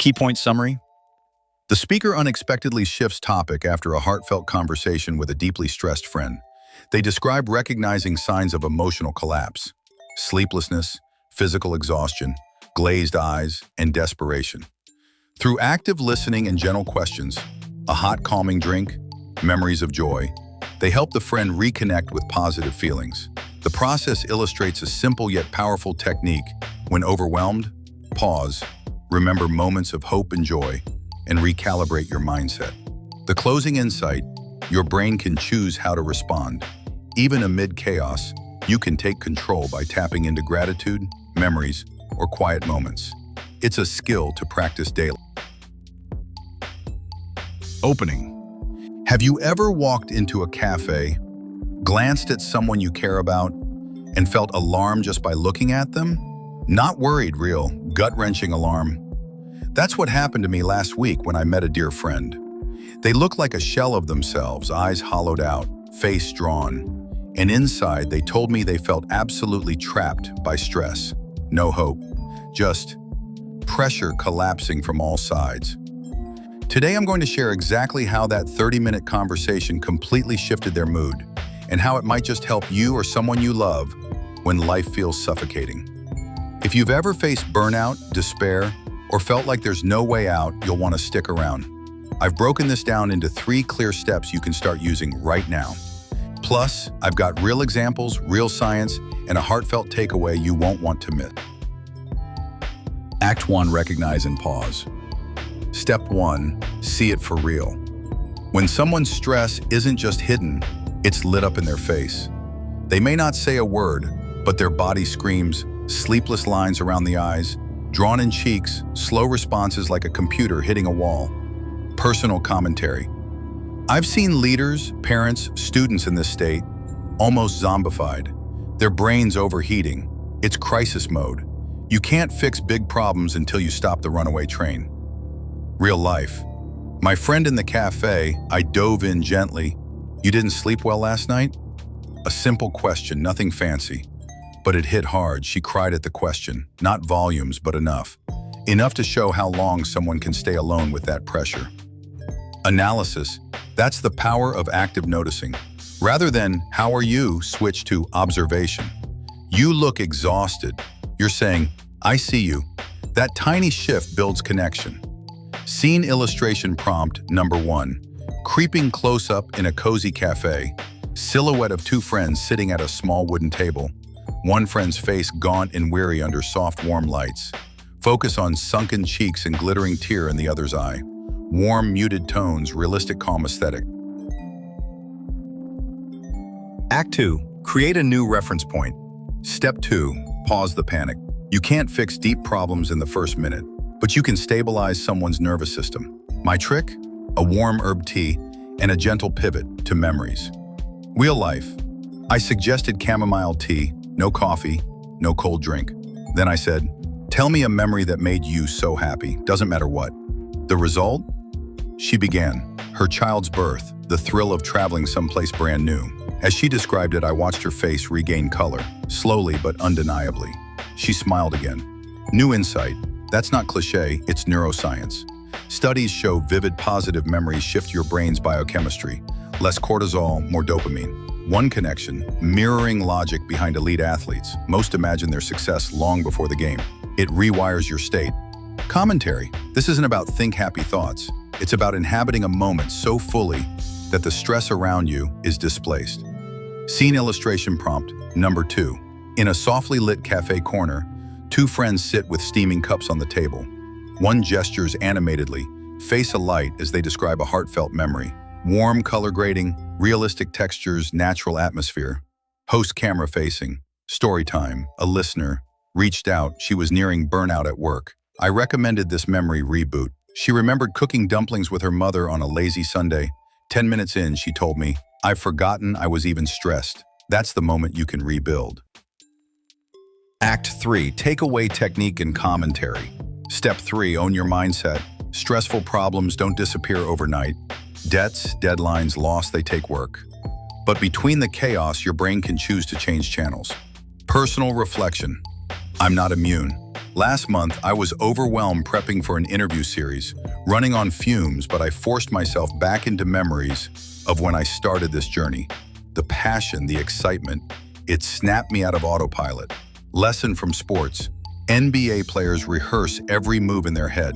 Key point summary. The speaker unexpectedly shifts topic after a heartfelt conversation with a deeply stressed friend. They describe recognizing signs of emotional collapse, sleeplessness, physical exhaustion, glazed eyes, and desperation. Through active listening and gentle questions, a hot calming drink, memories of joy, they help the friend reconnect with positive feelings. The process illustrates a simple yet powerful technique. When overwhelmed, pause, remember moments of hope and joy, and recalibrate your mindset. The closing insight: your brain can choose how to respond. Even amid chaos, you can take control by tapping into gratitude, memories, or quiet moments. It's a skill to practice daily. Opening. Have you ever walked into a cafe, glanced at someone you care about, and felt alarm just by looking at them? Not worried, real, gut-wrenching alarm. That's what happened to me last week when I met a dear friend. They looked like a shell of themselves, eyes hollowed out, face drawn. And inside, they told me they felt absolutely trapped by stress. No hope, just pressure collapsing from all sides. Today, I'm going to share exactly how that 30-minute conversation completely shifted their mood, and how it might just help you or someone you love when life feels suffocating. If you've ever faced burnout, despair, or felt like there's no way out, you'll want to stick around. I've broken this down into 3 clear steps you can start using right now. Plus, I've got real examples, real science, and a heartfelt takeaway you won't want to miss. Act 1, recognize and pause. Step 1, see it for real. When someone's stress isn't just hidden, it's lit up in their face. They may not say a word, but their body screams, sleepless lines around the eyes, drawn in cheeks, slow responses like a computer hitting a wall. Personal commentary. I've seen leaders, parents, students in this state, almost zombified. Their brains overheating. It's crisis mode. You can't fix big problems until you stop the runaway train. Real life. My friend in the cafe, I dove in gently. You didn't sleep well last night? A simple question, nothing fancy. But it hit hard. She cried at the question. Not volumes, but enough. Enough to show how long someone can stay alone with that pressure. Analysis. That's the power of active noticing. Rather than, how are you, switch to observation. You look exhausted. You're saying, I see you. That tiny shift builds connection. Scene illustration prompt number 1. Creeping close up in a cozy cafe. Silhouette of 2 friends sitting at a small wooden table. One friend's face gaunt and weary under soft, warm lights. Focus on sunken cheeks and glittering tear in the other's eye. Warm, muted tones, realistic, calm aesthetic. Act 2. Create a new reference point. Step 2. Pause the panic. You can't fix deep problems in the first minute, but you can stabilize someone's nervous system. My trick? A warm herb tea and a gentle pivot to memories. Real life. I suggested chamomile tea, no coffee, no cold drink. Then I said, tell me a memory that made you so happy, doesn't matter what. The result? She began. Her child's birth, the thrill of traveling someplace brand new. As she described it, I watched her face regain color, slowly but undeniably. She smiled again. New insight. That's not cliché, it's neuroscience. Studies show vivid positive memories shift your brain's biochemistry. Less cortisol, more dopamine. One connection, mirroring logic behind elite athletes. Most imagine their success long before the game. It rewires your state. Commentary. This isn't about think happy thoughts. It's about inhabiting a moment so fully that the stress around you is displaced. Scene illustration prompt number 2. In a softly lit cafe corner, 2 friends sit with steaming cups on the table. One gestures animatedly, face alight as they describe a heartfelt memory. Warm color grading, realistic textures, natural atmosphere. Host camera facing. Story time. A listener. Reached out. She was nearing burnout at work. I recommended this memory reboot. She remembered cooking dumplings with her mother on a lazy Sunday. 10 minutes in, she told me, I've forgotten I was even stressed. That's the moment you can rebuild. Act 3. Takeaway technique and commentary. Step 3. Own your mindset. Stressful problems don't disappear overnight. Debts, deadlines, loss, they take work. But between the chaos, your brain can choose to change channels. Personal reflection. I'm not immune. Last month, I was overwhelmed prepping for an interview series, running on fumes, but I forced myself back into memories of when I started this journey. The passion, the excitement, it snapped me out of autopilot. Lesson from sports. NBA players rehearse every move in their head.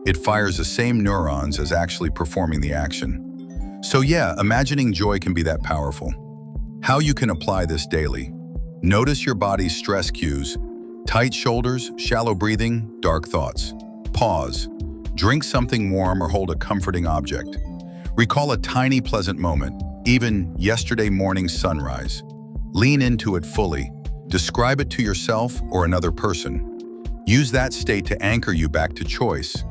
It fires the same neurons as actually performing the action. So yeah, imagining joy can be that powerful. How you can apply this daily. Notice your body's stress cues. Tight shoulders, shallow breathing, dark thoughts. Pause. Drink something warm or hold a comforting object. Recall a tiny pleasant moment, even yesterday morning's sunrise. Lean into it fully. Describe it to yourself or another person. Use that state to anchor you back to choice,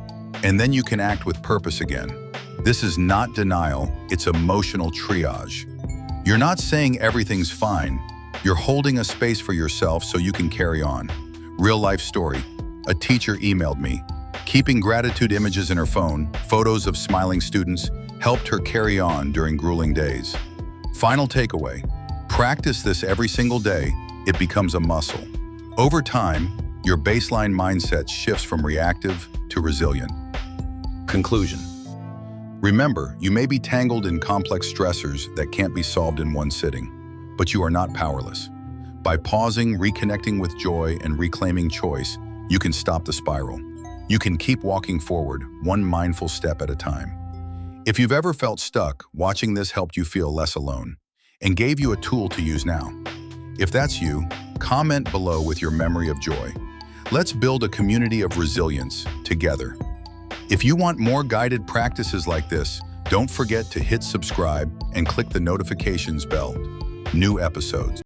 and then you can act with purpose again. This is not denial, it's emotional triage. You're not saying everything's fine. You're holding a space for yourself so you can carry on. Real life story. A teacher emailed me. Keeping gratitude images in her phone, photos of smiling students, helped her carry on during grueling days. Final takeaway. Practice this every single day. It becomes a muscle. Over time, your baseline mindset shifts from reactive to resilient. Conclusion. Remember, you may be tangled in complex stressors that can't be solved in one sitting, but you are not powerless. By pausing, reconnecting with joy, and reclaiming choice, you can stop the spiral. You can keep walking forward, one mindful step at a time. If you've ever felt stuck, watching this helped you feel less alone and gave you a tool to use now. If that's you, comment below with your memory of joy. Let's build a community of resilience together. If you want more guided practices like this, don't forget to hit subscribe and click the notifications bell. New episodes.